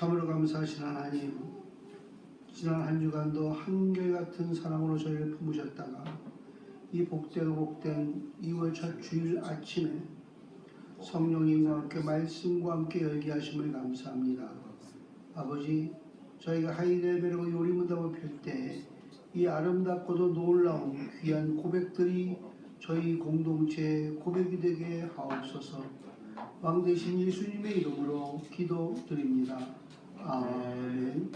참으로 감사하신 하나님, 지난 한 주간도 한결같은 사랑으로 저희를 품으셨다가 이 복되고 복된 2월 첫 주일 아침에 성령님과 함께 말씀과 함께 열게 하심을 감사합니다. 아버지, 저희가 하이레벨로 요리문답을 펼 때 이 아름답고도 놀라운 귀한 고백들이 저희 공동체의 고백이 되게 하옵소서. 왕 대신 예수님의 이름으로 기도드립니다. 아멘.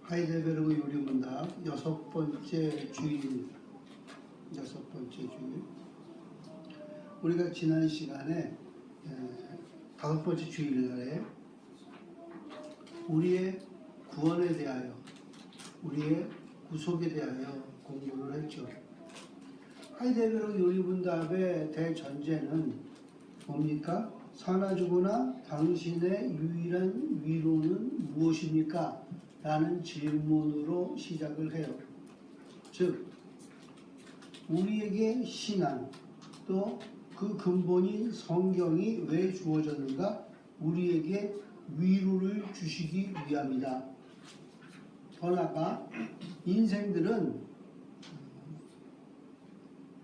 하이델베르그 요리문답 6번째 주일. 우리가 지난 시간에 5번째 주일날에 우리의 구원에 대하여, 우리의 구속에 대하여 공부를 했죠. 하이델베르그 요리문답의 대전제는 뭡니까? 사나 죽으나 당신의 유일한 위로는 무엇입니까? 라는 질문으로 시작을 해요. 즉, 우리에게 신앙, 또 그 근본인 성경이 왜 주어졌는가? 우리에게 위로를 주시기 위함이다. 더 나아가 인생들은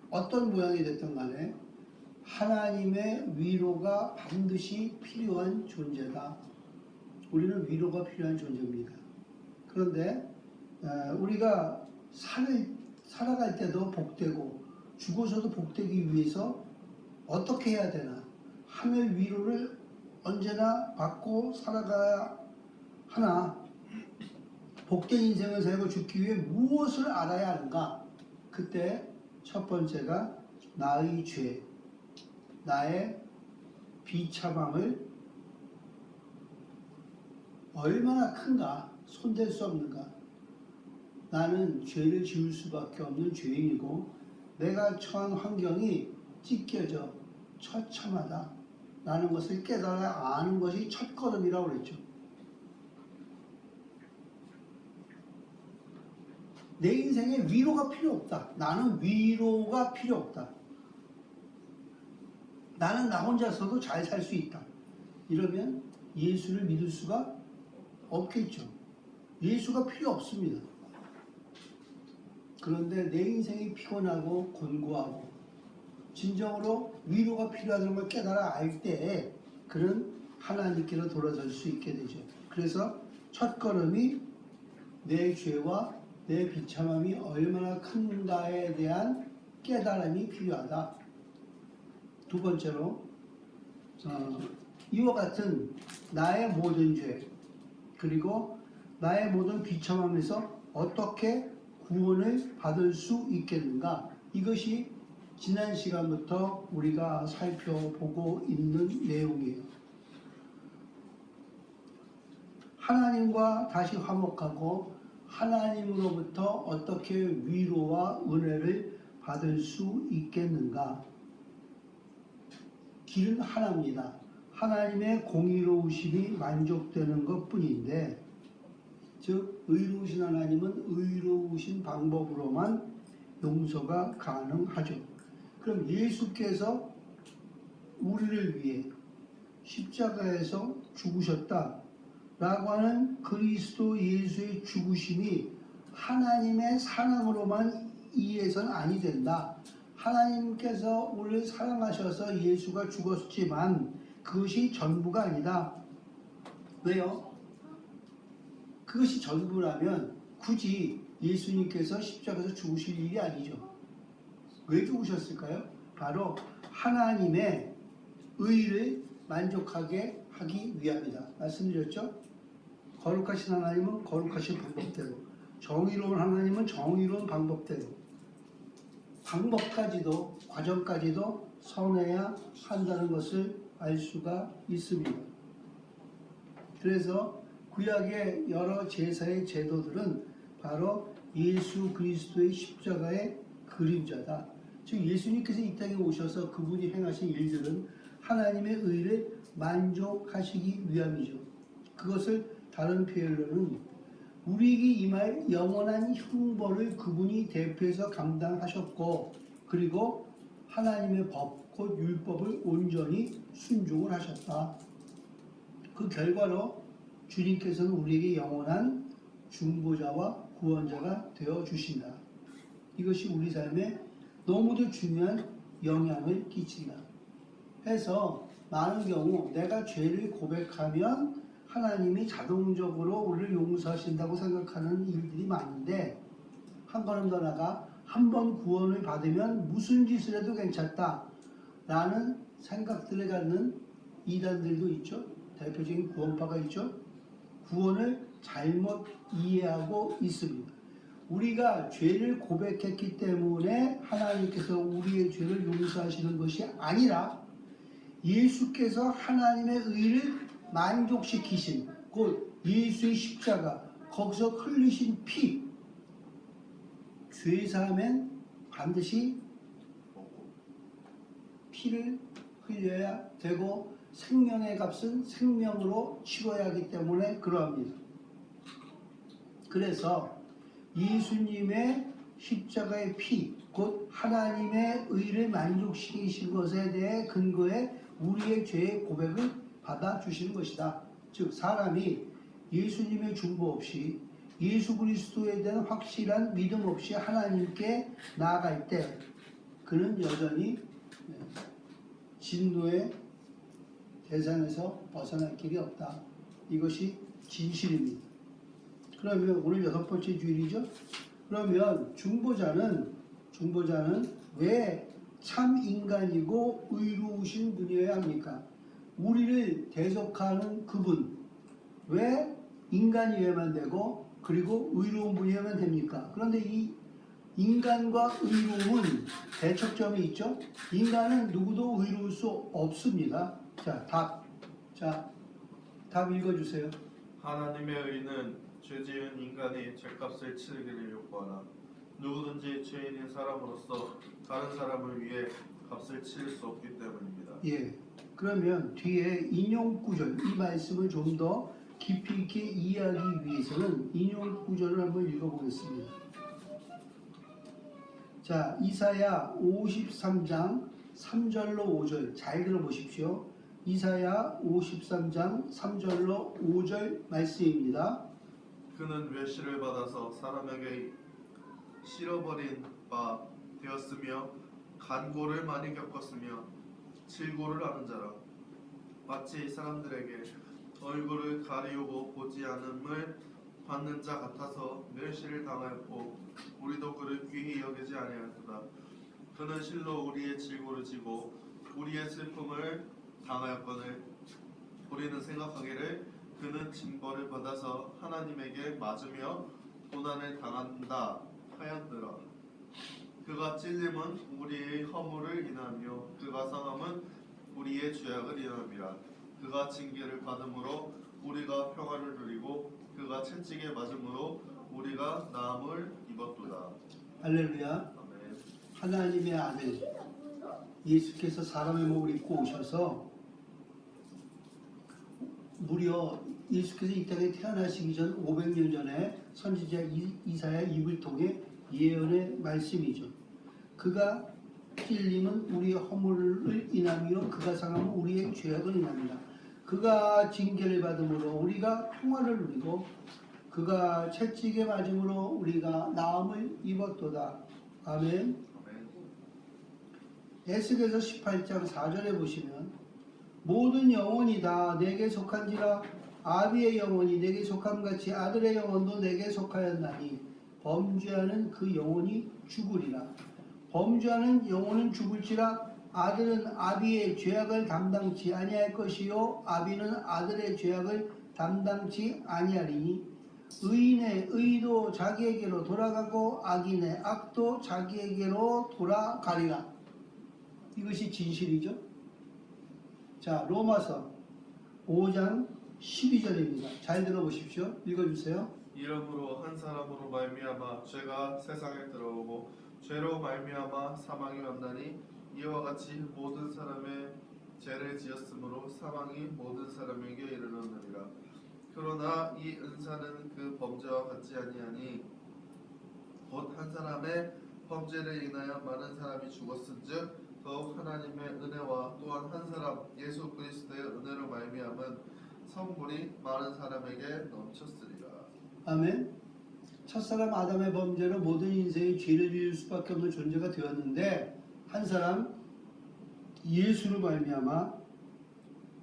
어떤 모양이 됐든 간에 하나님의 위로가 반드시 필요한 존재다. 우리는 위로가 필요한 존재입니다. 그런데 우리가 살아갈 때도 복되고 죽어서도 복되기 위해서 어떻게 해야 되나? 하늘 위로를 언제나 받고 살아가야 하나? 복된 인생을 살고 죽기 위해 무엇을 알아야 하는가? 그때 첫 번째가 나의 죄, 나의 비참함을 얼마나 큰가, 손댈 수 없는가. 나는 죄를 지을 수밖에 없는 죄인이고 내가 처한 환경이 찢겨져 처참하다 라는 것을 깨달아 아는 것이 첫걸음이라고 그랬죠. 내 인생에 위로가 필요 없다. 나는 위로가 필요 없다. 나는 나 혼자서도 잘 살 수 있다. 이러면 예수를 믿을 수가 없겠죠. 예수가 필요 없습니다. 그런데 내 인생이 피곤하고 곤고하고 진정으로 위로가 필요하다는 걸 깨달아 알 때 그는 하나님께로 돌아설 수 있게 되죠. 그래서 첫 걸음이 내 죄와 내 비참함이 얼마나 큰가에 대한 깨달음이 필요하다. 두 번째로 이와 같은 나의 모든 죄 그리고 나의 모든 비참함에서 어떻게 구원을 받을 수 있겠는가? 이것이 지난 시간부터 우리가 살펴보고 있는 내용이에요. 하나님과 다시 화목하고 하나님으로부터 어떻게 위로와 은혜를 받을 수 있겠는가? 길은 하나입니다. 하나님의 공의로우심이 만족되는 것 뿐인데, 즉 의로우신 하나님은 의로우신 방법으로만 용서가 가능하죠. 그럼 예수께서 우리를 위해 십자가에서 죽으셨다 라고 하는 그리스도 예수의 죽으심이 하나님의 사랑으로만 이해해서는 아니 된다. 하나님께서 우리를 사랑하셔서 예수가 죽었지만 그것이 전부가 아니다. 왜요? 그것이 전부라면 굳이 예수님께서 십자가에서 죽으실 일이 아니죠. 왜 죽으셨을까요? 바로 하나님의 의를 만족하게 하기 위함이다. 말씀드렸죠? 거룩하신 하나님은 거룩하신 방법대로, 정의로운 하나님은 정의로운 방법대로, 방법까지도 과정까지도 선해야 한다는 것을 알 수가 있습니다. 그래서 구약의 여러 제사의 제도들은 바로 예수 그리스도의 십자가의 그림자다. 즉 예수님께서 이 땅에 오셔서 그분이 행하신 일들은 하나님의 의를 만족하시기 위함이죠. 그것을 다른 표현으로는 우리에게 임할 영원한 형벌을 그분이 대표해서 감당하셨고, 그리고 하나님의 법, 곧 율법을 온전히 순종을 하셨다. 그 결과로 주님께서는 우리에게 영원한 중보자와 구원자가 되어 주신다. 이것이 우리 삶에 너무도 중요한 영향을 끼친다. 해서 많은 경우 내가 죄를 고백하면 하나님이 자동적으로 우리를 용서하신다고 생각하는 일들이 많은데, 한 걸음 더 나가 한 번 구원을 받으면 무슨 짓을 해도 괜찮다 라는 생각들을 갖는 이단들도 있죠. 대표적인 구원파가 있죠. 구원을 잘못 이해하고 있습니다. 우리가 죄를 고백했기 때문에 하나님께서 우리의 죄를 용서하시는 것이 아니라 예수께서 하나님의 의를 만족시키신, 곧 예수의 십자가, 거기서 흘리신 피, 죄사함엔 반드시 피를 흘려야 되고 생명의 값은 생명으로 치러야 하기 때문에 그러합니다. 그래서 예수님의 십자가의 피, 곧 하나님의 의를 만족시키신 것에 대해 근거해 우리의 죄의 고백을 받아주시는 것이다. 즉 사람이 예수님의 중보 없이 예수 그리스도에 대한 확실한 믿음 없이 하나님께 나아갈 때 그는 여전히 진노의 대상에서 벗어날 길이 없다. 이것이 진실입니다. 그러면 오늘 6번째 주일이죠. 그러면 중보자는 왜 참 인간이고 의로우신 분이어야 합니까? 우리를 대속하는 그분 왜 인간이어야만 되고 그리고 의로운 분이어야만 됩니까? 그런데 이 인간과 의로움은 대척점이 있죠. 인간은 누구도 의로울 수 없습니다. 답 읽어주세요. 하나님의 의는 죄 지은 인간이 죄값을 치르기를 요구하나 누구든지 죄인인 사람으로서 다른 사람을 위해 값을 치를 수 없기 때문입니다. 예. 그러면 뒤에 인용 구절, 이 말씀을 좀 더 깊이 있게 이해하기 위해서는 인용 구절을 한번 읽어보겠습니다. 자, 이사야 53장 3절로 5절 잘 들어보십시오. 이사야 53장 3절로 5절 말씀입니다. 그는 외시를 받아서 사람에게 실어버린 바 되었으며 간고를 많이 겪었으며 질고를 아는 자라. 마치 사람들에게 얼굴을 가리우고 보지 않음을 받는 자 같아서 멸시를 당하였고 우리도 그를 귀히 여기지 아니하였도다. 그는 실로 우리의 질고를 지고 우리의 슬픔을 당하였거늘 우리는 생각하기를 그는 징벌을 받아서 하나님에게 맞으며 고난을 당한다 하였더라. 그가 찔림은 우리의 허물을 인하며 그가 상함은 우리의 죄악을 인함이라. 그가 징계를 받음으로 우리가 평화를 누리고 그가 채찍에 맞음으로 우리가 나음을 입었도다. 할렐루야. 아멘. 하나님의 아들 예수께서 사람의 몸을 입고 오셔서 무려 예수께서 이 땅에 태어나시기 전 500년 전에 선지자 이사야 입을 통해 예언의 말씀이죠. 그가 찔림은 우리의 허물을 인하며 그가 상함은 우리의 죄악을 인합니다. 그가 징계를 받음으로 우리가 평화를 누리고 그가 채찍에 맞음으로 우리가 나음을 입었도다. 아멘. 에스겔서 18장 4절에 보시면 모든 영혼이 다 내게 속한지라 아비의 영혼이 내게 속함같이 아들의 영혼도 내게 속하였나니 범죄하는 그 영혼이 죽으리라. 범죄하는 영혼은 죽을지라 아들은 아비의 죄악을 담당치 아니할 것이요 아비는 아들의 죄악을 담당치 아니하리니 의인의 의도 자기에게로 돌아가고 악인의 악도 자기에게로 돌아가리라. 이것이 진실이죠. 자, 로마서 5장 12절입니다. 잘 들어보십시오. 읽어주세요. 이러므로 한 사람으로 말미암아 죄가 세상에 들어오고 죄로 말미암아 사망이 왔나니 이와 같이 모든 사람의 죄를 지었으므로 사망이 모든 사람에게 이르렀느니라. 그러나 이 은사는 그 범죄와 같지 아니하니 곧 한 사람의 범죄를 인하여 많은 사람이 죽었은즉 더욱 하나님의 은혜와 또한 한 사람 예수 그리스도의 은혜로 말미암은 선물이 많은 사람에게 넘쳤으리라. 아멘. 첫사람 아담의 범죄로 모든 인생이 죄를 지을 수밖에 없는 존재가 되었는데 한 사람 예수로 말미암아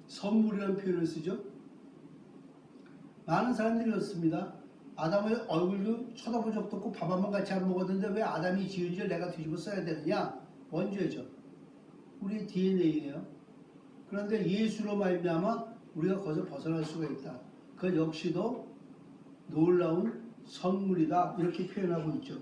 선물이라는 표현을 쓰죠. 많은 사람들이 그렇습니다. 아담의 얼굴도 쳐다본 적도 없고 밥 한 번 같이 안 먹었는데 왜 아담이 지은 죄를 내가 뒤집어 써야 되느냐? 원죄죠. 우리의 DNA예요. 그런데 예수로 말미암아 우리가 거기서 벗어날 수가 있다. 그 역시도 놀라운 선물이다. 이렇게 표현하고 있죠.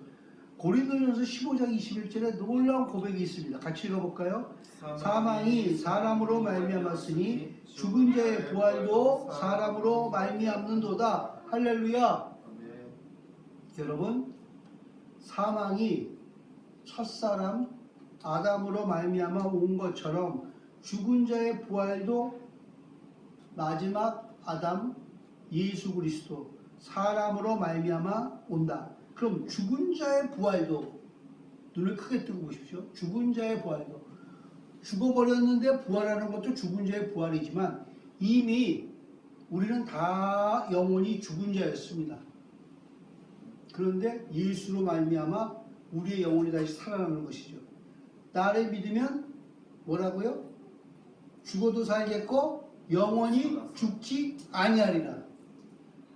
고린도전서 15장 21절에 놀라운 고백이 있습니다. 같이 읽어볼까요? 사망이 사람으로 말미암았으니 죽은 자의 부활도 사람으로 말미암는도다. 할렐루야. 아멘. 여러분, 사망이 첫사람 아담으로 말미암아 온 것처럼 죽은 자의 부활도 마지막 아담 예수 그리스도 사람으로 말미암아 온다. 그럼 죽은 자의 부활도 눈을 크게 뜨고 보십시오. 죽은 자의 부활도 죽어버렸는데 부활하는 것도 죽은 자의 부활이지만 이미 우리는 다 영혼이 죽은 자였습니다. 그런데 예수로 말미암아 우리의 영혼이 다시 살아나는 것이죠. 나를 믿으면 뭐라고요? 죽어도 살겠고 영원히 죽지 아니하리라.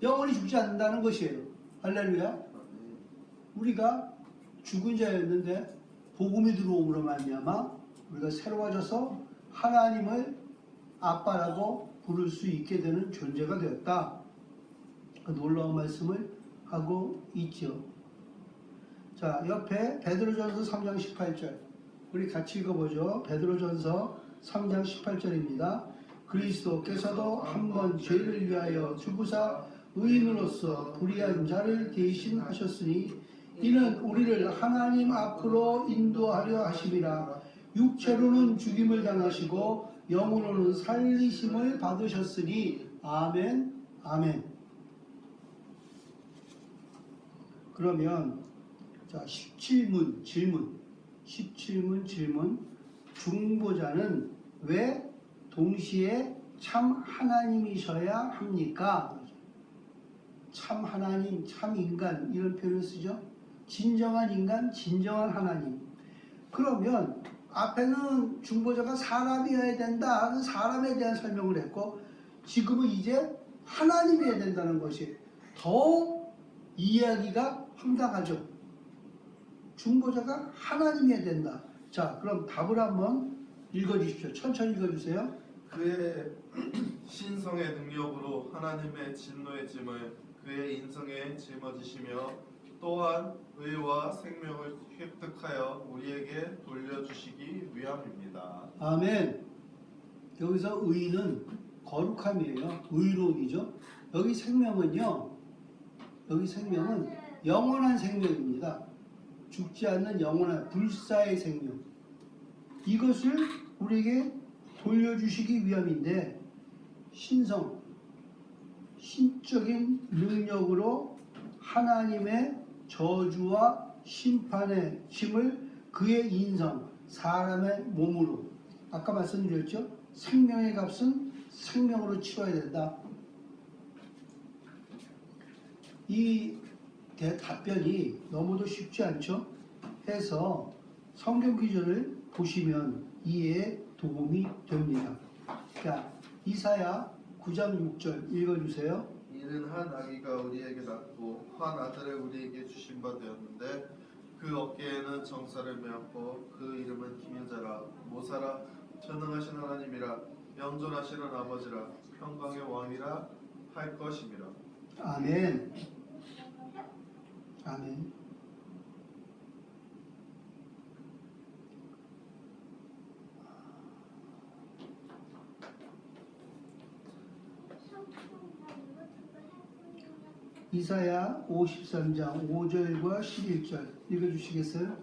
영원히 죽지 않는다는 것이에요. 할렐루야. 우리가 죽은 자였는데 복음이 들어옴으로 말미암아 우리가 새로워져서 하나님을 아빠라고 부를 수 있게 되는 존재가 되었다. 그 놀라운 말씀을 하고 있죠. 자, 옆에 베드로전서 3장 18절 우리 같이 읽어보죠. 베드로전서 3장 18절입니다. 그리스도께서도 한 번 죄를 위하여 죽으사 의인으로서 불의한 자를 대신하셨으니 이는 우리를 하나님 앞으로 인도하려 하심이라. 육체로는 죽임을 당하시고 영으로는 살리심을 받으셨으니 아멘 아멘. 그러면 자 17문 질문 중보자는 왜 동시에 참 하나님이셔야 합니까? 참 하나님, 참 인간 이런 표현을 쓰죠. 진정한 인간, 진정한 하나님. 그러면 앞에는 중보자가 사람이어야 된다 하는 사람에 대한 설명을 했고 지금은 이제 하나님이어야 된다는 것이 더 이야기가 황당하죠. 중보자가 하나님이어야 된다. 자, 그럼 답을 한번 읽어주십시오. 천천히 읽어주세요. 그의 신성의 능력으로 하나님의 진노의 짐을 그의 인성에 짊어지시며 또한 의와 생명을 획득하여 우리에게 돌려주시기 위함입니다. 아멘. 여기서 의는 거룩함이에요. 의로움이죠. 여기 생명은요. 여기 생명은 영원한 생명입니다. 죽지 않는 영원한 불사의 생명. 이것을 우리에게 돌려주시기 위함인데 신성, 신적인 능력으로 하나님의 저주와 심판의 짐을 그의 인성, 사람의 몸으로 아까 말씀드렸죠? 생명의 값은 생명으로 치러야 된다. 이 답변이 너무도 쉽지 않죠? 해서 성경 기준을 보시면 이해에 도움이 됩니다. 자, 이사야 9장 6절 읽어주세요. 이는 한 아기가 우리에게 낳고 한 아들을 우리에게 주신 바 되었는데 그 어깨에는 정사를 메었고 그 이름은 기묘자라 모사라 전능하신 하나님이라 영존하시는 아버지라 평강의 왕이라 할 것임이라. 아멘. 아멘. 이사야 53장 5절과 11절 읽어주시겠어요?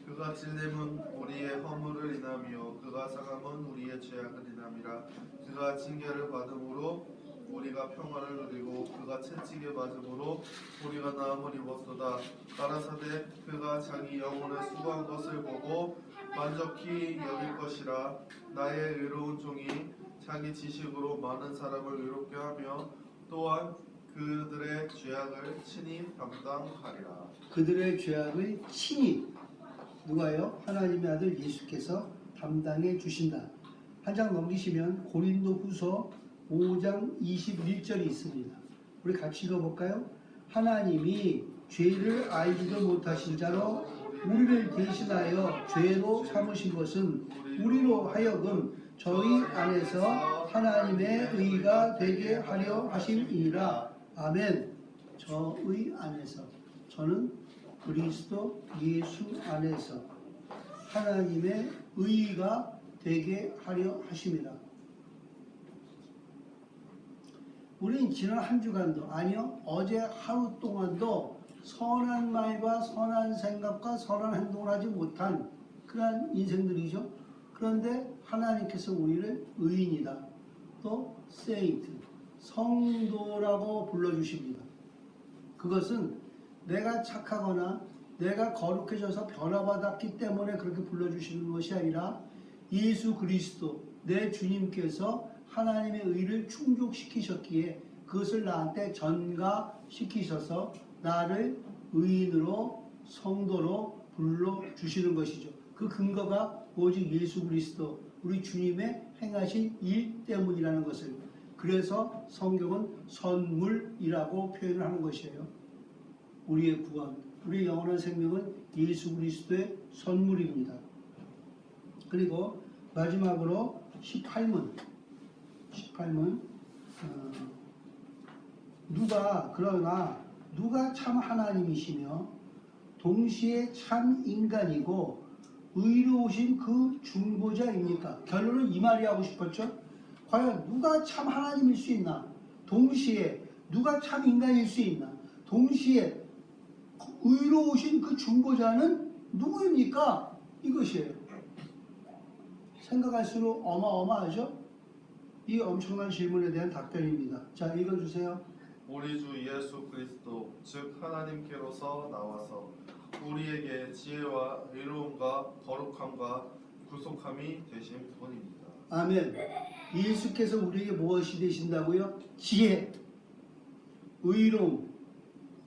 그가 찔림은 우리의 허물을 인하며 그가 상함은 우리의 죄악을 인함이라. 그가 징계를 받음으로 우리가 평화를 누리고 그가 채찍에 맞음으로 우리가 나음을 입었도다. 가라사대 그가 자기 영혼을 수고한 것을 보고 만족히 여길 것이라. 나의 의로운 종이 자기 지식으로 많은 사람을 의롭게 하며 또한 그들의 죄악을 친히 담당하리라. 그들의 죄악을 친히 누가요? 하나님의 아들 예수께서 담당해 주신다. 한 장 넘기시면 고린도후서 5장 21절이 있습니다. 우리 같이 읽어볼까요? 하나님이 죄를 알지도 못하신 자로 우리를 대신하여 죄로 삼으신 것은 우리로 하여금 저희 안에서 하나님의 의가 되게 하려 하심이니라. 아멘. 저의 안에서, 저는 그리스도 예수 안에서 하나님의 의가 되게 하려 하심이라. 우린 지난 한 주간도, 아니요, 어제 하루 동안도 선한 말과 선한 생각과 선한 행동을 하지 못한 그러한 인생들이죠. 그런데 하나님께서 우리를 의인이다, 또 세인트, 성도라고 불러주십니다. 그것은 내가 착하거나 내가 거룩해져서 변화받았기 때문에 그렇게 불러주시는 것이 아니라 예수 그리스도 내 주님께서 하나님의 의를 충족시키셨기에 그것을 나한테 전가시키셔서 나를 의인으로 성도로 불러주시는 것이죠. 그 근거가 오직 예수 그리스도 우리 주님의 행하신 일 때문이라는 것을, 그래서 성경은 선물이라고 표현을 하는 것이에요. 우리의 구원, 우리의 영원한 생명은 예수 그리스도의 선물입니다. 그리고 마지막으로 18문 그러나 누가 참 하나님이시며 동시에 참 인간이고 의로우신 그 중보자입니까? 결론은 이 말이 하고 싶었죠. 과연 누가 참 하나님일 수 있나? 동시에 누가 참 인간일 수 있나? 동시에 의로우신 그 중보자는 누구입니까? 이것이에요. 생각할수록 어마어마하죠? 이 엄청난 질문에 대한 답변입니다. 자, 읽어주세요. 우리 주 예수 그리스도 즉 하나님께로서 나와서 우리에게 지혜와 의로움과 거룩함과 구속함이 되신 분입니다. 아멘. 예수께서 우리에게 무엇이 되신다고요? 지혜, 의로움,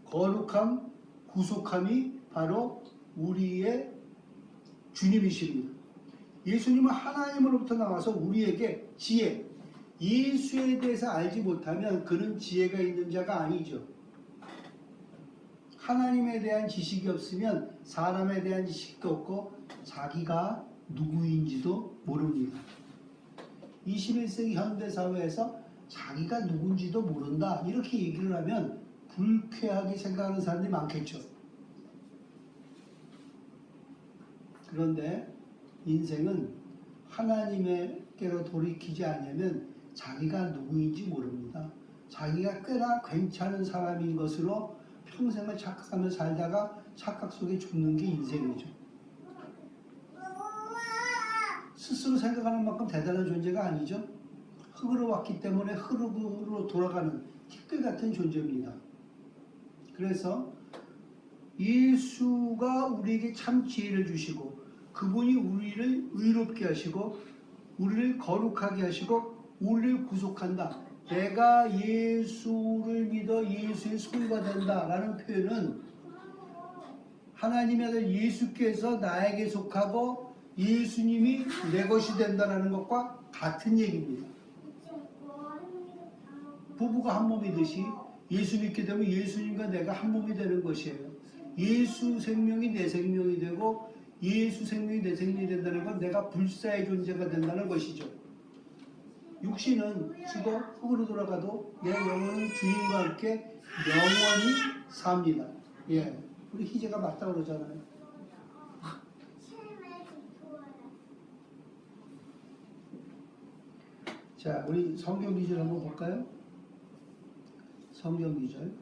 거룩함, 구속함이 바로 우리의 주님이십니다. 예수님은 하나님으로부터 나와서 우리에게 지혜, 예수에 대해서 알지 못하면 그는 지혜가 있는 자가 아니죠. 하나님에 대한 지식이 없으면 사람에 대한 지식도 없고 자기가 누구인지도 모릅니다. 21세기 현대사회에서 자기가 누군지도 모른다 이렇게 얘기를 하면 불쾌하게 생각하는 사람들이 많겠죠. 그런데 인생은 하나님께로 돌이키지 않으면 자기가 누구인지 모릅니다. 자기가 꽤나 괜찮은 사람인 것으로 평생을 착각하며 살다가 착각 속에 죽는 게 인생이죠. 스스로 생각하는 만큼 대단한 존재가 아니죠. 흙으로 왔기 때문에 흙으로 돌아가는 티끌 같은 존재입니다. 그래서 예수가 우리에게 참 지혜를 주시고 그분이 우리를 의롭게 하시고 우리를 거룩하게 하시고 우리를 구속한다. 내가 예수를 믿어 예수의 소유가 된다라는 표현은 하나님의 아들 예수께서 나에게 속하고 예수님이 내 것이 된다는 것과 같은 얘기입니다. 부부가 한 몸이듯이 예수 믿게 되면 예수님과 내가 한 몸이 되는 것이에요. 예수 생명이 내 생명이 되고 예수 생명이 내 생명이 된다는 건 내가 불사의 존재가 된다는 것이죠. 육신은 죽어 흙으로 돌아가도 내 영혼은 주님과 함께 영원히 삽니다. 예, 우리 희재가 맞다고 그러잖아요. 자, 우리 성경 기절 한번 볼까요? 성경 기절.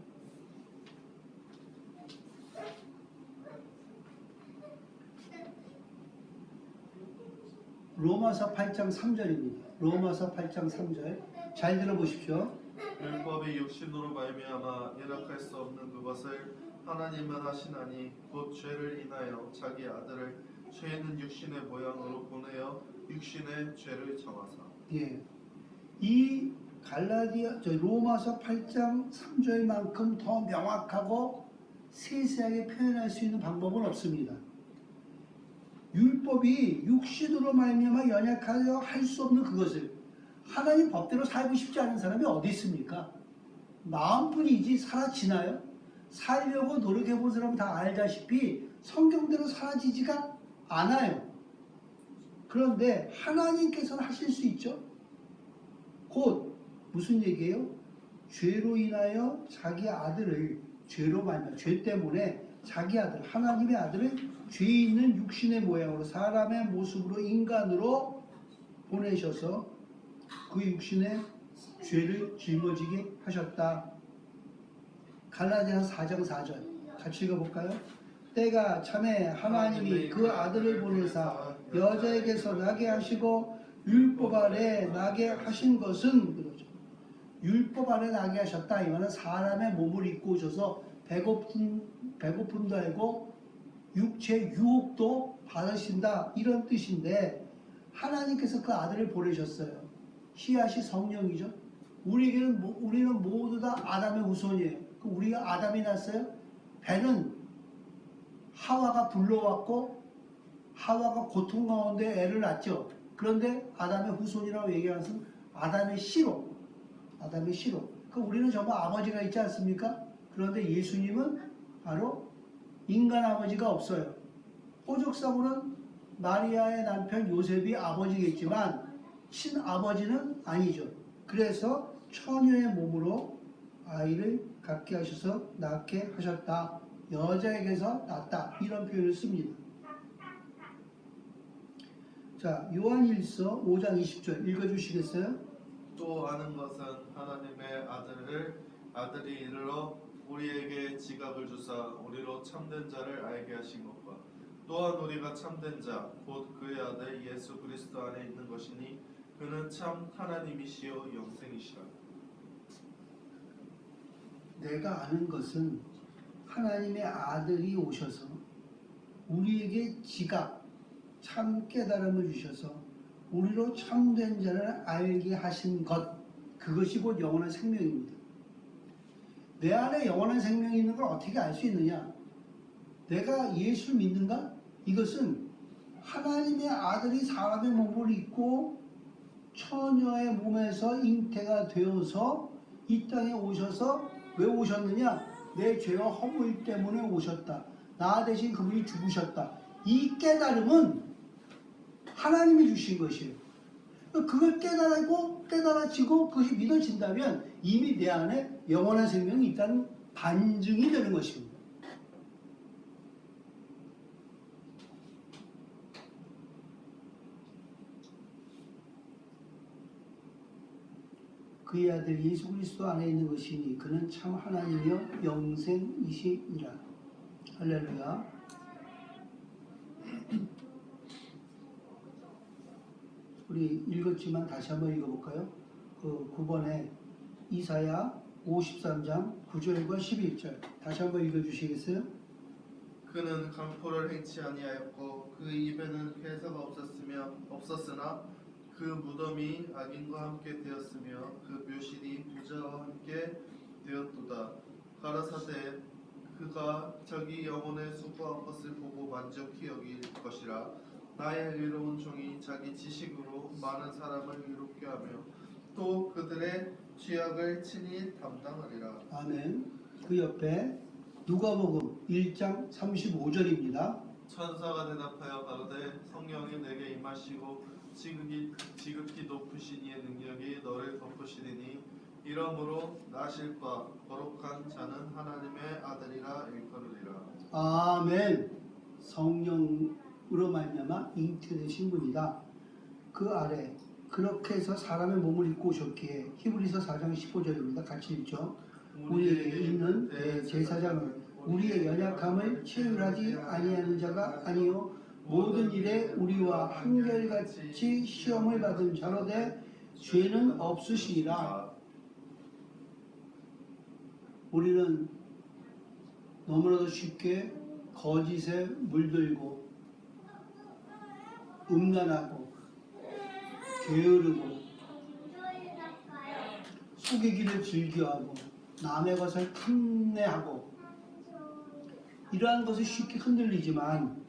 로마서 8장 3절입니다. 로마서 8장 3절. 잘 들어보십시오. 율법이 육신으로 말미암아 예락할 수 없는 그것을 하나님은 하시나니 곧 죄를 인하여 자기 아들을 죄 있는 육신의 모양으로 보내어 육신의 죄를 정하사. 예. 이 로마서 8장 3절만큼 더 명확하고 세세하게 표현할 수 있는 방법은 없습니다. 율법이 육신으로 말미암아 연약하여 할 수 없는 그것을 하나님 법대로 살고 싶지 않은 사람이 어디 있습니까? 마음뿐이지 사라지나요? 살려고 노력해 본 사람은 다 알다시피 성경대로 사라지지가 않아요. 그런데 하나님께서는 하실 수 있죠. 곧 무슨 얘기예요? 죄로 인하여 자기 아들을 죄로 말미암아 죄 때문에 자기 아들 하나님의 아들을 죄 있는 육신의 모양으로 사람의 모습으로 인간으로 보내셔서 그 육신의 죄를 짊어지게 하셨다. 갈라디아서 4장 4절 같이 읽어볼까요? 때가 참에 하나님이 그 아들을 보내사 여자에게서 나게 하시고 율법 아래 나게 하신 것은 그러죠. 율법 아래 나게 하셨다. 이거는 사람의 몸을 입고 오셔서 배고픔도 알고 육체 유혹도 받으신다 이런 뜻인데 하나님께서 그 아들을 보내셨어요. 씨앗이 성령이죠. 우리는 모두 다 아담의 후손이에요. 우리가 아담이 났어요. 배는 하와가 불러왔고 하와가 고통 가운데 애를 낳죠. 그런데 아담의 후손이라고 얘기하는 것은 아담의 씨로. 우리는 정말 아버지가 있지 않습니까? 그런데 예수님은 바로 인간 아버지가 없어요. 호적상으로는 마리아의 남편 요셉이 아버지겠지만 친아버지는 아니죠. 그래서 처녀의 몸으로 아이를 갖게 하셔서 낳게 하셨다. 여자에게서 낳았다. 이런 표현을 씁니다. 자, 요한일서 5장 20절 읽어주시겠어요? 또 아는 것은 하나님의 아들이 이르러 우리에게 지각을 주사 우리로 참된 자를 알게 하신 것과 또한 우리가 참된 자 곧 그의 아들 예수 그리스도 안에 있는 것이니 그는 참 하나님이시요 영생이시라. 내가 아는 것은 하나님의 아들이 오셔서 우리에게 지각, 참 깨달음을 주셔서 우리로 참된 자를 알게 하신 것, 그것이 곧 영원한 생명입니다. 내 안에 영원한 생명이 있는 걸 어떻게 알 수 있느냐? 내가 예수를 믿는가? 이것은 하나님의 아들이 사람의 몸을 입고 처녀의 몸에서 잉태가 되어서 이 땅에 오셔서 왜 오셨느냐? 내 죄와 허물 때문에 오셨다. 나 대신 그분이 죽으셨다. 이 깨달음은 하나님이 주신 것이에요. 그걸 깨달아지고 그것이 믿어진다면 이미 내 안에 영원한 생명이 있다는 반증이 되는 것입니다. 그의 아들 예수 그리스도 안에 있는 것이니 그는 참 하나님이여 영생이시니라. 할렐루야. 우리 읽었지만 다시 한번 읽어볼까요? 그 9번에 이사야 53장 9절과 11절 다시 한번 읽어주시겠어요? 그는 강포를 행치 아니하였고 그 입에는 회사가 없었으나 그 무덤이 악인과 함께 되었으며 그 묘실이 부자와 함께 되었도다. 가라사대 그가 자기 영혼에 수고한 것을 보고 만족히 여길 것이라. 나의 의로운 종이 자기 지식으로 많은 사람을 의롭게 하며 또 그들의 죄악을 친히 담당하리라. 아멘. 그 옆에 누가복음 1장 35절입니다. 천사가 대답하여 가로되 성령이 내게 임하시고 지극히 높으신 이의 능력이 너를 덮으시리니 이러므로 나실 바 거룩한 자는 하나님의 아들이라 일컬으리라. 아멘. 성령으로 말미암아 잉태되신 분이다. 그 아래 그렇게 해서 사람의 몸을 입고 오셨기에 히브리서 4장 15절입니다. 같이 읽죠. 우리에게 있는 제사장은 우리의 연약함을 체휼하지 아니하는 자가 아니요 모든 일에 우리와 한결같이 시험을 받은 자로되 죄는 없으시니라. 우리는 너무나도 쉽게 거짓에 물들고 음란하고 게으르고 꾸기기를 즐겨하고 남의 것을 탐내하고 이러한 것을 쉽게 흔들리지만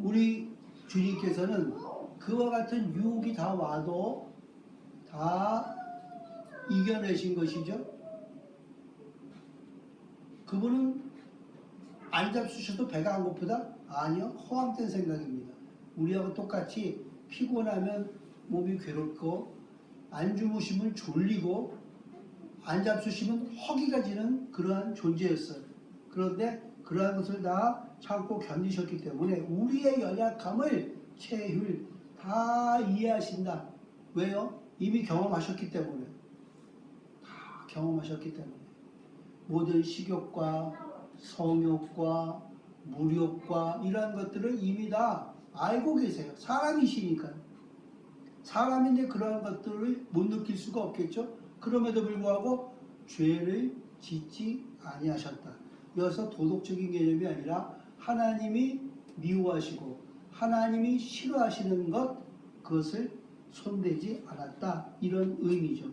우리 주님께서는 그와 같은 유혹이 다 와도 다 이겨내신 것이죠. 그분은 안 잡수셔도 배가 안 고프다? 아니요. 허황된 생각입니다. 우리하고 똑같이 피곤하면 몸이 괴롭고 안 주무시면 졸리고 안 잡수시면 허기가 지는 그러한 존재였어요. 그런데 그러한 것을 다 참고 견디셨기 때문에 우리의 연약함을 체휼 다 이해하신다. 왜요? 이미 경험하셨기 때문에. 다 경험하셨기 때문에. 모든 식욕과 성욕과 무욕과 이러한 것들을 이미 다 알고 계세요. 사람이시니까요. 사람인데 그러한 것들을 못 느낄 수가 없겠죠. 그럼에도 불구하고 죄를 짓지 아니하셨다. 여기서 도덕적인 개념이 아니라 하나님이 미워하시고 하나님이 싫어하시는 것, 그것을 손대지 않았다. 이런 의미죠.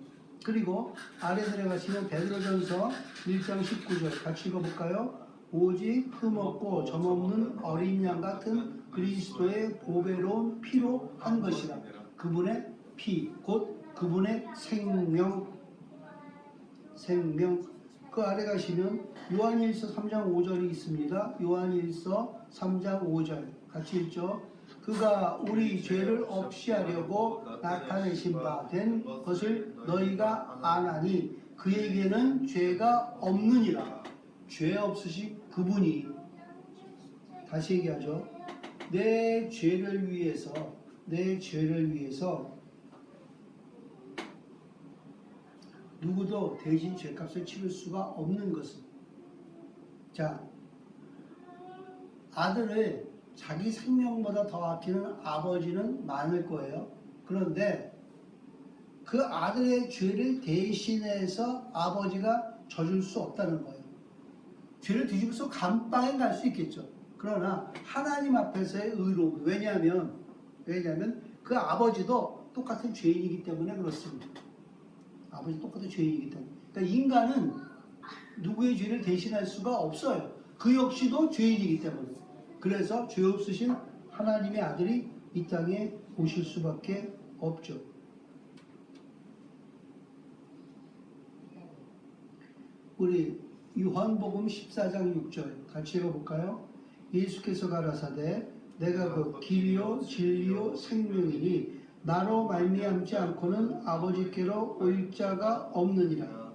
그리고 아래 내려가시면 베드로전서 1장 19절 같이 읽어볼까요? 오직 흠없고 점없는 어린 양 같은 그리스도의 보배로운 피로 한 것이라. 그분의 피, 곧 그분의 생명. 그 아래 가시면 요한일서 3장 5절이 있습니다. 요한일서 3장 5절 같이 읽죠. 그가 우리 죄를 없이 하려고 나타내신 바 된 것을 너희가 아나니 그에게는 죄가 없느니라. 죄 없으신 그분이, 다시 얘기하죠. 내 죄를 위해서 누구도 대신 죄값을 치를 수가 없는 것은, 자, 아들을 자기 생명보다 더 아끼는 아버지는 많을 거예요. 그런데 그 아들의 죄를 대신해서 아버지가 져줄 수 없다는 거예요. 죄를 뒤집어서 감방에 갈 수 있겠죠. 그러나 하나님 앞에서의 의로움, 왜냐하면 그 아버지도 똑같은 죄인이기 때문에 그렇습니다. 아버지 똑같은 죄인이기 때문에. 그러니까 인간은 누구의 죄를 대신할 수가 없어요. 그 역시도 죄인이기 때문에. 그래서 죄 없으신 하나님의 아들이 이 땅에 오실 수밖에 없죠. 우리 요한복음 14장 6절 같이 읽어볼까요? 예수께서 가라사대 내가 그 길이요 진리요 생명이니 나로 말미암지 않고는 아버지께로 올 자가 없느니라.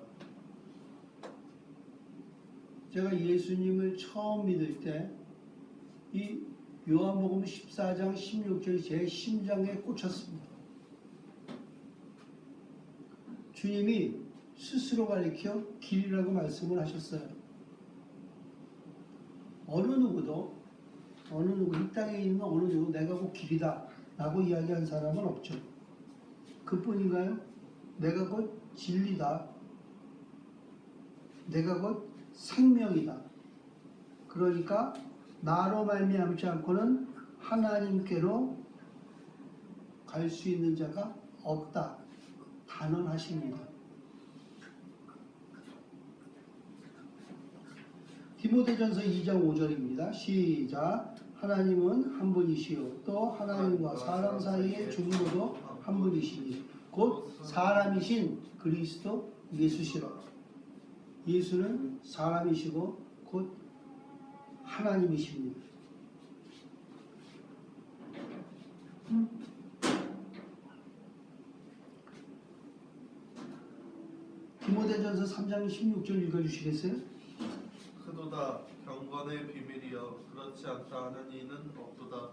제가 예수님을 처음 믿을 때 이 요한복음 14장 16절이 제 심장에 꽂혔습니다. 주님이 스스로 가리켜 길이라고 말씀을 하셨어요. 어느 누구도 이 땅에 있는 어느 누구 내가 곧 길이다 라고 이야기한 사람은 없죠. 그뿐인가요? 내가 곧 진리다. 내가 곧 생명이다. 그러니까 나로 말미암지 않고는 하나님께로 갈 수 있는 자가 없다. 단언하십니다. 디모데전서 2장 5절입니다. 시작. 하나님은 한 분이시요 또 하나님과 사람 사이의 중보도 한 분이시니 곧 사람이신 그리스도 예수시라. 예수는 사람이시고 곧 하나님이십니다. 디모데전서 3장 16절 읽어주시겠어요? 그도다 경건의 비밀이여 그렇지 않다 하는 이는 없도다.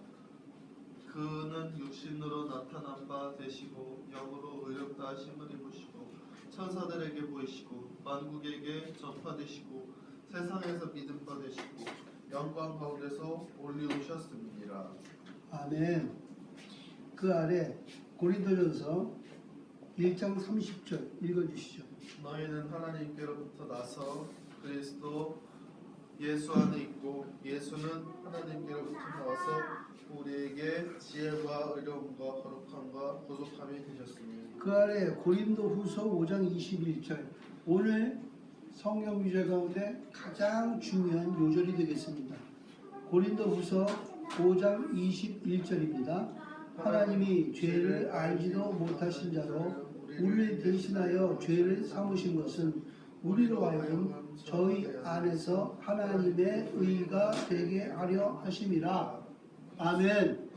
그는 육신으로 나타난 바 되시고 영으로 의롭다 하심을 입으시고 천사들에게 보이시고 만국에게 전파되시고 세상에서 믿음 바 되시고 영광 가운데서 올리우셨습니다. 아멘. 그 아래 고린도전서 1장 30절 읽어주시죠. 너희는 하나님께로부터 나서 그리스도 예수 안에 있고 예수는 하나님께로부터 나와서 우리에게 지혜와 의로움과 거룩함과 부족함이 되셨으니 그 아래 고린도후서 5장 21절 오늘 성경 유제 가운데 가장 중요한 요절이 되겠습니다. 고린도후서 5장 21절입니다. 하나님이 죄를 알지도 못하신 자로 우리를 대신하여 죄를 삼으신 것은 우리로 하여금 저희 안에서 하나님의 의가 되게 하려 하심이라. 아멘.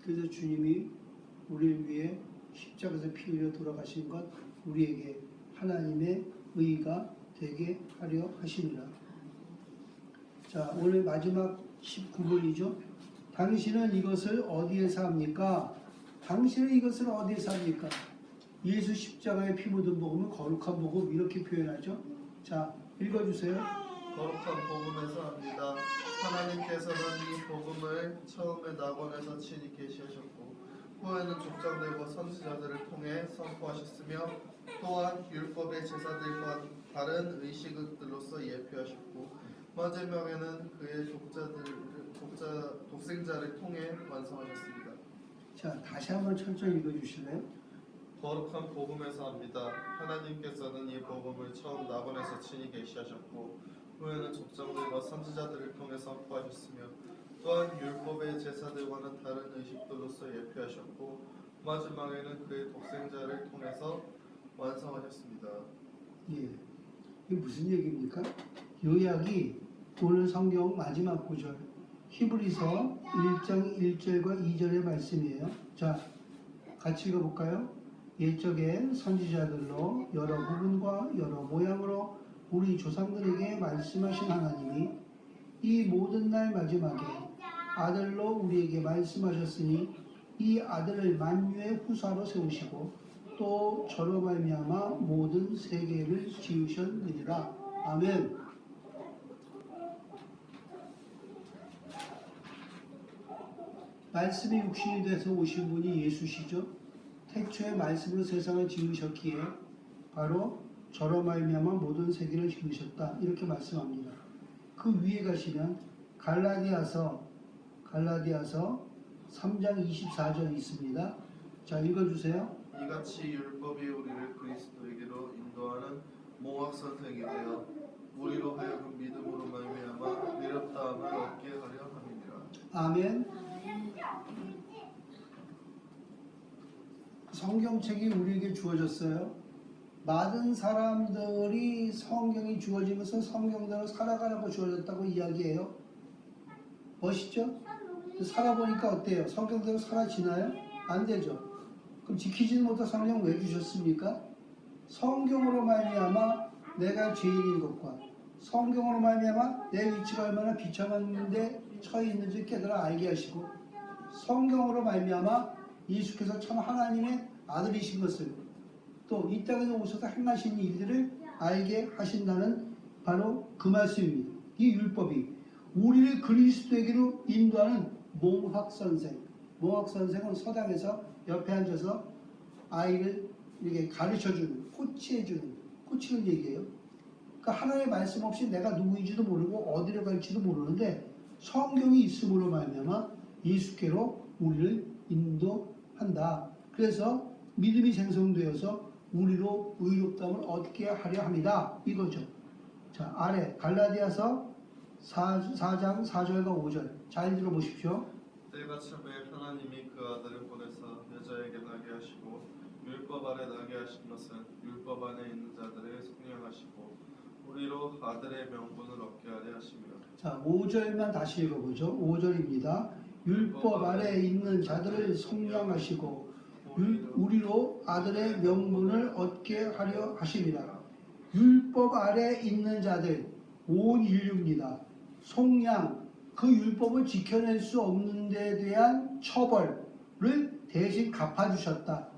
그래서 주님이 우리를 위해 십자가에서 피 흘려 돌아가신 것 우리에게 하나님의 의가 되게 하려 하심이라. 자, 오늘 마지막 19분이죠. 당신은 이것을 어디에서 합니까? 당신은 이것을 어디에서 합니까? 예수 십자가의 피 묻은 복음은 거룩한 복음 이렇게 표현하죠. 자, 읽어주세요. 거룩한 복음에서 합니다. 하나님께서는 이 복음을 처음에 낙원에서 친히 계시하셨고 후에는 족장들과 선지자들을 통해 선포하셨으며 또한 율법의 제사들과 다른 의식들로서 예표하셨고 마지막에는 그의 독생자를 통해 완성하셨습니다. 자, 다시 한번 천천히 읽어주실래요? 거룩한 복음에서 합니다. 하나님께서는 이 복음을 처음 낙원에서 친히 계시하셨고 후에는 족장들과 선지자들을 통해 선포하셨으며 또한 율법의 제사들과는 다른 의식들로서 예표하셨고 마지막에는 그의 독생자를 통해서 완성하셨습니다. 예, 이게 무슨 얘기입니까? 요약이 오늘 성경 마지막 구절 히브리서 1장 1절과 2절의 말씀이에요. 자, 같이 읽어볼까요? 옛적에 선지자들로 여러 부분과 여러 모양으로 우리 조상들에게 말씀하신 하나님이 이 모든 날 마지막에 아들로 우리에게 말씀하셨으니 이 아들을 만유의 후사로 세우시고 또 저로 말미암아 모든 세계를 지으셨느니라. 아멘. 말씀이 육신이 돼서 오신 분이 예수시죠. 태초에 말씀으로 세상을 지으셨기에 바로 저로 말미암아 모든 세계를 지으셨다 이렇게 말씀합니다. 그 위에 가시면 갈라디아서 3장 24절 있습니다. 자, 읽어주세요. 이같이 율법이 우리를 그리스도에게로 인도하는 몽학선생이 되어 우리로 하여금 믿음으로 말미암아 의롭다함을 얻게 하려 함이니라. 아멘. 성경책이 우리에게 주어졌어요. 많은 사람들이 성경이 주어지면서 성경대로 살아가라고 주어졌다고 이야기해요. 멋있죠? 살아보니까 어때요? 성경대로 살아지나요? 안 되죠. 그럼 지키지는 못한 성경 왜 주셨습니까? 성경으로 말미암아 내가 죄인인 것과 성경으로 말미암아 내 위치가 얼마나 비참한데 처해 있는지 깨달아 알게 하시고 성경으로 말미암아 예수께서 참 하나님의 아들이신 것을 또 이 땅에서 오셔서 행하신 일들을 알게 하신다는 바로 그 말씀입니다. 이 율법이 우리를 그리스도에게로 인도하는 몽학선생. 몽학선생은 서당에서 옆에 앉아서 아이를 이렇게 가르쳐주는, 코치는 얘기예요. 그러니까 하나님의 말씀 없이 내가 누구인지도 모르고 어디로 갈지도 모르는데 성경이 있음으로 말미암아 예수께로 우리를 인도한다. 그래서 믿음이 생성되어서 우리로 의롭다함을 얻게 하려 합니다. 이거죠. 자, 아래 갈라디아서 4장 4절과 5절 잘 들어보십시오. 때가 참에 하나님이 그 아들을 보내서 여자에게 나게 하시고 율법 아래 나게 하신 것은 율법 안에 있는 자들을 속량하시고 우리로 아들의 명분을 얻게 하려 하시며. 자, 5절만 다시 읽어보죠. 5절입니다. 율법 아래 있는 자들을 속량하시고 우리로 아들의 명분을 얻게 하려 하심이라. 율법 아래 있는 자들 온 인류입니다. 속량, 그 율법을 지켜낼 수 없는 데 대한 처벌을 대신 갚아주셨다.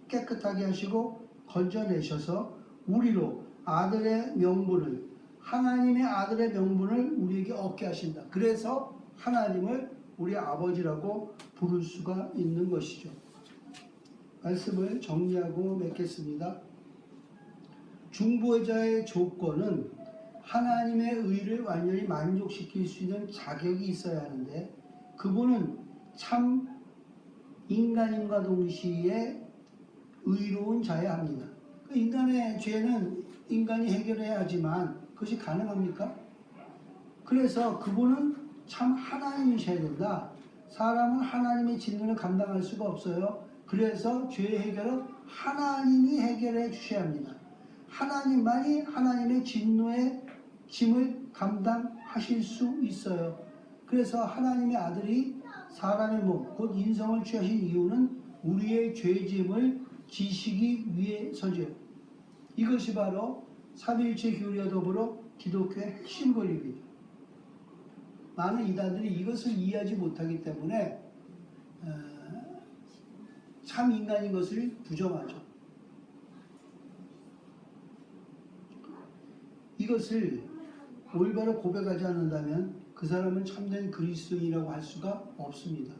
깨끗하게 하시고 건져내셔서 우리로 아들의 명분을, 하나님의 아들의 명분을 우리에게 얻게 하신다. 그래서 하나님을 우리 아버지라고 부를 수가 있는 것이죠. 말씀을 정리하고 맺겠습니다. 중보자의 조건은 하나님의 의를 완전히 만족시킬 수 있는 자격이 있어야 하는데 그분은 참 인간임과 동시에 의로운 자야 합니다. 인간의 죄는 인간이 해결해야 하지만 그것이 가능합니까? 그래서 그분은 참 하나님이셔야 된다. 사람은 하나님의 진노를 감당할 수가 없어요. 그래서 죄의 해결은 하나님이 해결해 주셔야 합니다. 하나님만이 하나님의 진노의 짐을 감당하실 수 있어요. 그래서 하나님의 아들이 사람의 몸, 곧 인성을 취하신 이유는 우리의 죄짐을 지시기 위해서죠. 이것이 바로 삼위일체 교리와 더불어 기독교의 핵심 권리입니다. 많은 이단들이 이것을 이해하지 못하기 때문에 참 인간인 것을 부정하죠. 이것을 올바로 고백하지 않는다면 그 사람은 참된 그리스도인이라고 할 수가 없습니다.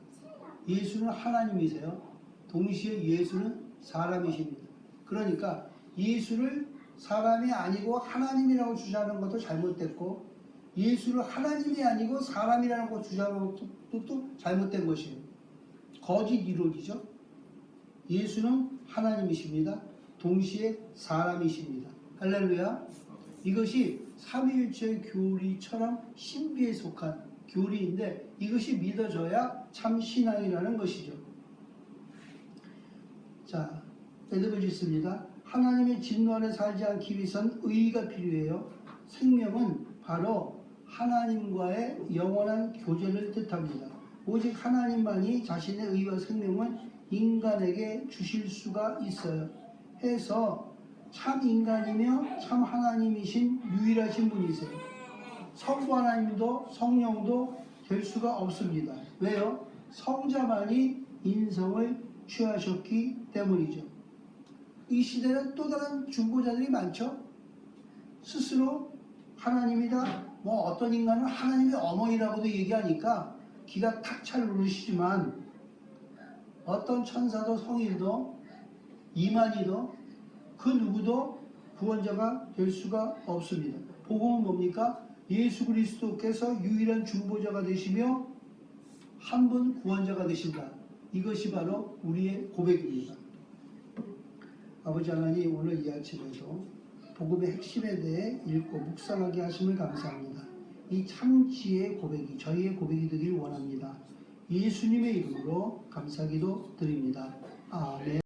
예수는 하나님이세요. 동시에 예수는 사람이십니다. 그러니까 예수를 사람이 아니고 하나님이라고 주장하는 것도 잘못됐고 예수를 하나님이 아니고 사람이라고 주장하는 것도 잘못된 것이에요. 거짓 이론이죠. 예수는 하나님이십니다. 동시에 사람이십니다. 할렐루야. 이것이 삼위일체 교리처럼 신비에 속한 교리인데 이것이 믿어져야 참 신앙이라는 것이죠. 자, 에드벌 짓습니다. 하나님의 진노 아래 살지 않기 위해선 의가 필요해요. 생명은 바로 하나님과의 영원한 교제를 뜻합니다. 오직 하나님만이 자신의 의와 생명을 인간에게 주실 수가 있어요. 해서 참 인간이며 참 하나님이신 유일하신 분이세요. 성부 하나님도 성령도 될 수가 없습니다. 왜요? 성자만이 인성을 취하셨기 때문이죠. 이 시대는 또 다른 중보자들이 많죠. 스스로 하나님이다. 뭐 어떤 인간은 하나님의 어머니라고도 얘기하니까 기가 탁 찰 누르시지만 어떤 천사도 성인도 이만희도 그 누구도 구원자가 될 수가 없습니다. 복음은 뭡니까? 예수 그리스도께서 유일한 중보자가 되시며 한 분 구원자가 되신다. 이것이 바로 우리의 고백입니다. 아버지 하나님, 오늘 이 아침에도 복음의 핵심에 대해 읽고 묵상하게 하심을 감사합니다. 이 참지의 고백이 저희의 고백이 되길 원합니다. 예수님의 이름으로 감사기도 드립니다. 아멘.